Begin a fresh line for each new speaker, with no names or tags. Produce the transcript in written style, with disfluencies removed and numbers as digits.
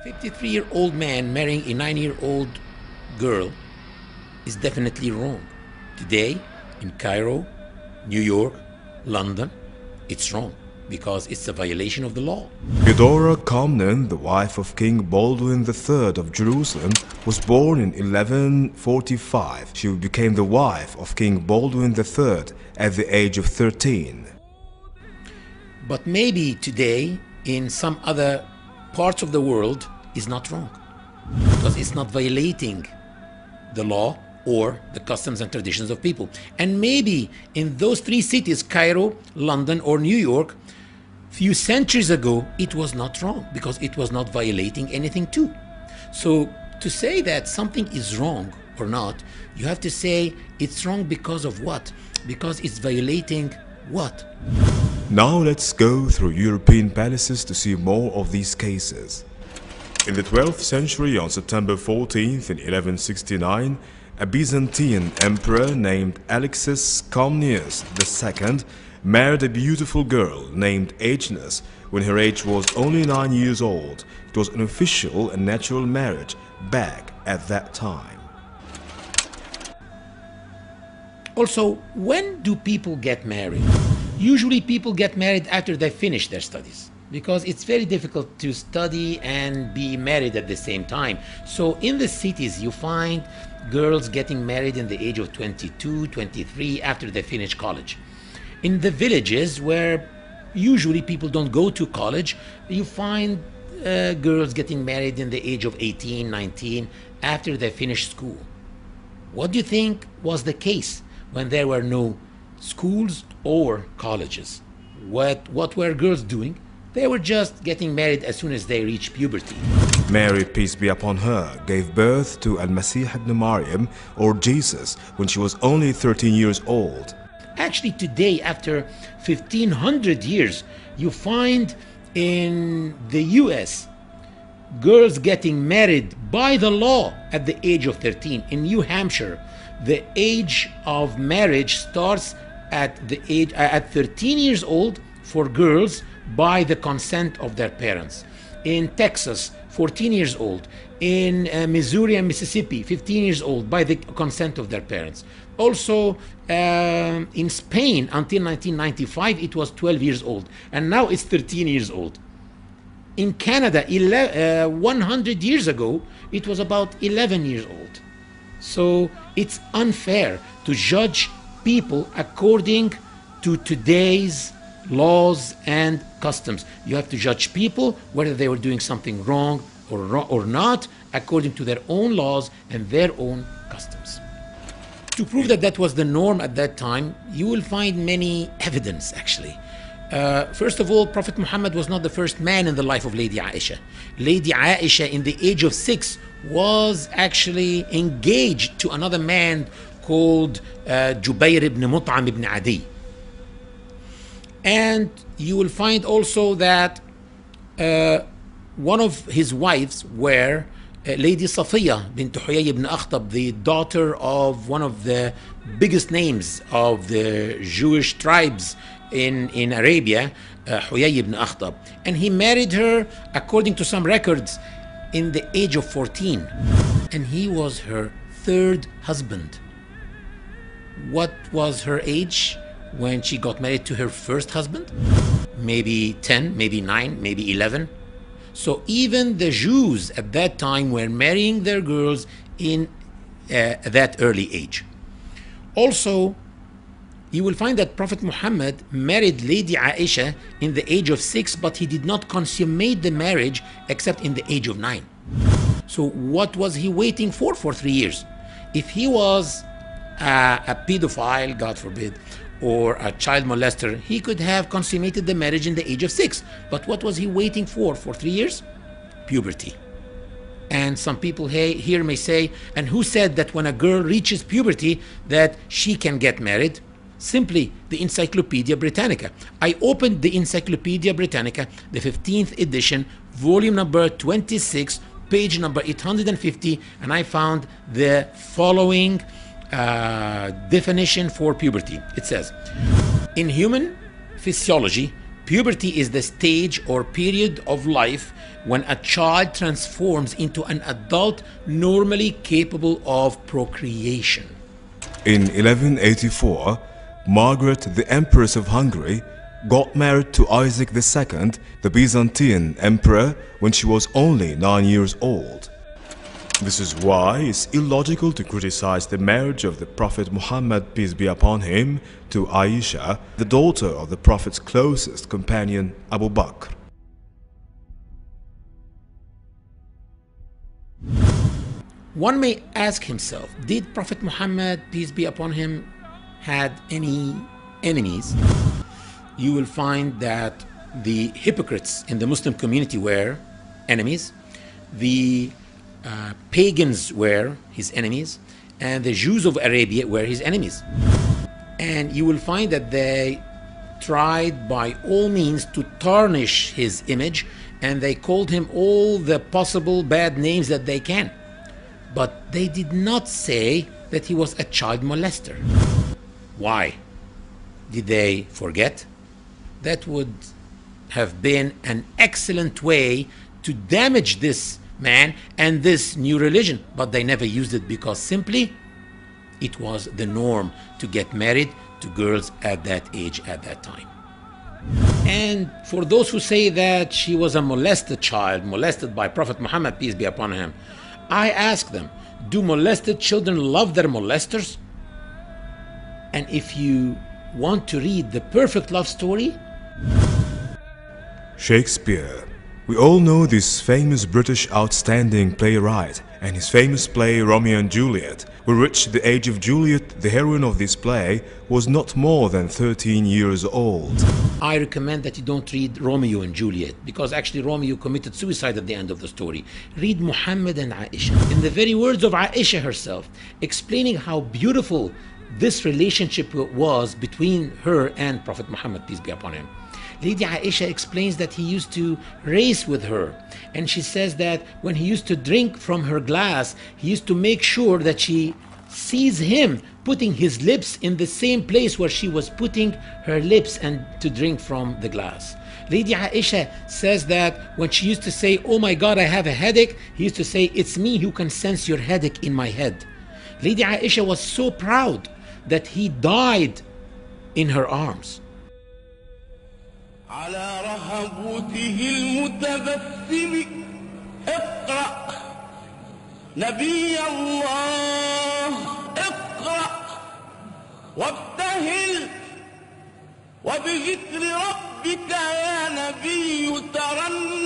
53-year-old man marrying a 9-year-old girl is definitely wrong. Today, in Cairo, New York, London, it's wrong because it's a violation of the law.
Eudora Comnene, the wife of King Baldwin III of Jerusalem, was born in 1145. She became the wife of King Baldwin III at the age of 13.
But maybe today, in some other parts of the world, is not wrong because it's not violating the law or the customs and traditions of people. And maybe in those three cities, Cairo, London, or New York, few centuries ago, it was not wrong because it was not violating anything too. So to say that something is wrong or not, you have to say it's wrong because of what? Because it's violating what?
Now let's go through European palaces to see more of these cases. In the 12th century, on September 14th in 1169, a Byzantine emperor named Alexis Comnenus II married a beautiful girl named Agnes when her age was only 9 years old. It was an official and natural marriage back at that time.
Also, when do people get married? Usually people get married after they finish their studies because it's very difficult to study and be married at the same time. So in the cities you find girls getting married in the age of 22, 23 after they finish college. In the villages where usually people don't go to college, you find girls getting married in the age of 18, 19 after they finish school. What do you think was the case when there were no schools or colleges? What were girls doing? They were just getting married as soon as they reached puberty.
Mary, peace be upon her, gave birth to Al-Masih ibn Maryam, or Jesus, when she was only 13 years old.
Actually, today, after 1500 years, you find in the US girls getting married by the law at the age of 13. In New Hampshire, the age of marriage starts at 13 years old for girls by the consent of their parents. In Texas, 14 years old. In Missouri and Mississippi, 15 years old by the consent of their parents. Also in Spain, until 1995, it was 12 years old. And now it's 13 years old. In Canada, 100 years ago, it was about 11 years old. So it's unfair to judge people according to today's laws and customs. You have to judge people whether they were doing something wrong or not according to their own laws and their own customs. To prove that that was the norm at that time, you will find many evidence actually. First of all, Prophet Muhammad was not the first man in the life of Lady Aisha. Lady Aisha, in the age of 6, was actually engaged to another man called Jubayr ibn Mut'am ibn Adi. And you will find also that one of his wives were Lady Safiya bint Huyay ibn Akhtab, the daughter of one of the biggest names of the Jewish tribes in Arabia, Huyay ibn Akhtab. And he married her, according to some records, in the age of 14. And he was her third husband. What was her age when she got married to her first husband? Maybe 10, maybe 9, maybe 11. So even the Jews at that time were marrying their girls in that early age. Also, you will find that Prophet Muhammad married Lady Aisha in the age of 6, but he did not consummate the marriage except in the age of 9. So what was he waiting for 3 years? If he was a pedophile, God forbid, or a child molester, he could have consummated the marriage in the age of 6. But what was he waiting for 3 years? Puberty. And some people here may say, and who said that when a girl reaches puberty that she can get married? Simply the Encyclopedia Britannica. I opened the Encyclopedia Britannica, the 15th edition, volume number 26, page number 850, and I found the following definition for puberty. It says, in human physiology, Puberty is the stage or period of life when a child transforms into an adult normally capable of procreation.
In 1184, Margaret, the Empress of Hungary, got married to Isaac II, the Byzantine emperor, when she was only 9 years old. This is why it's illogical to criticize the marriage of the Prophet Muhammad, peace be upon him, to Aisha, the daughter of the Prophet's closest companion, Abu Bakr.
One may ask himself, did Prophet Muhammad, peace be upon him, had any enemies? You will find that the hypocrites in the Muslim community were enemies, the pagans were his enemies, and the Jews of Arabia were his enemies. And you will find that they tried by all means to tarnish his image, and they called him all the possible bad names that they can. But they did not say that he was a child molester. Why? Did they forget? That would have been an excellent way to damage this man and this new religion, but they never used it because simply it was the norm to get married to girls at that age at that time. And for those who say that she was a molested child, molested by Prophet Muhammad, peace be upon him, I ask them, do molested children love their molesters? And if you want to read the perfect love story,
Shakespeare. We all know this famous British outstanding playwright and his famous play Romeo and Juliet, with which the age of Juliet, the heroine of this play, was not more than 13 years old.
I recommend that you don't read Romeo and Juliet, because actually Romeo committed suicide at the end of the story. Read Muhammad and Aisha. In the very words of Aisha herself, explaining how beautiful this relationship was between her and Prophet Muhammad, peace be upon him. Lady Aisha explains that he used to race with her, and she says that when he used to drink from her glass, he used to make sure that she sees him putting his lips in the same place where she was putting her lips and to drink from the glass. Lady Aisha says that when she used to say, "Oh my God, I have a headache," he used to say, "It's me who can sense your headache in my head." Lady Aisha was so proud that he died in her arms.
على رهبته المتبسم اقرأ نبي الله اقرأ وابتهل وبذكر ربك يا نبي ترنم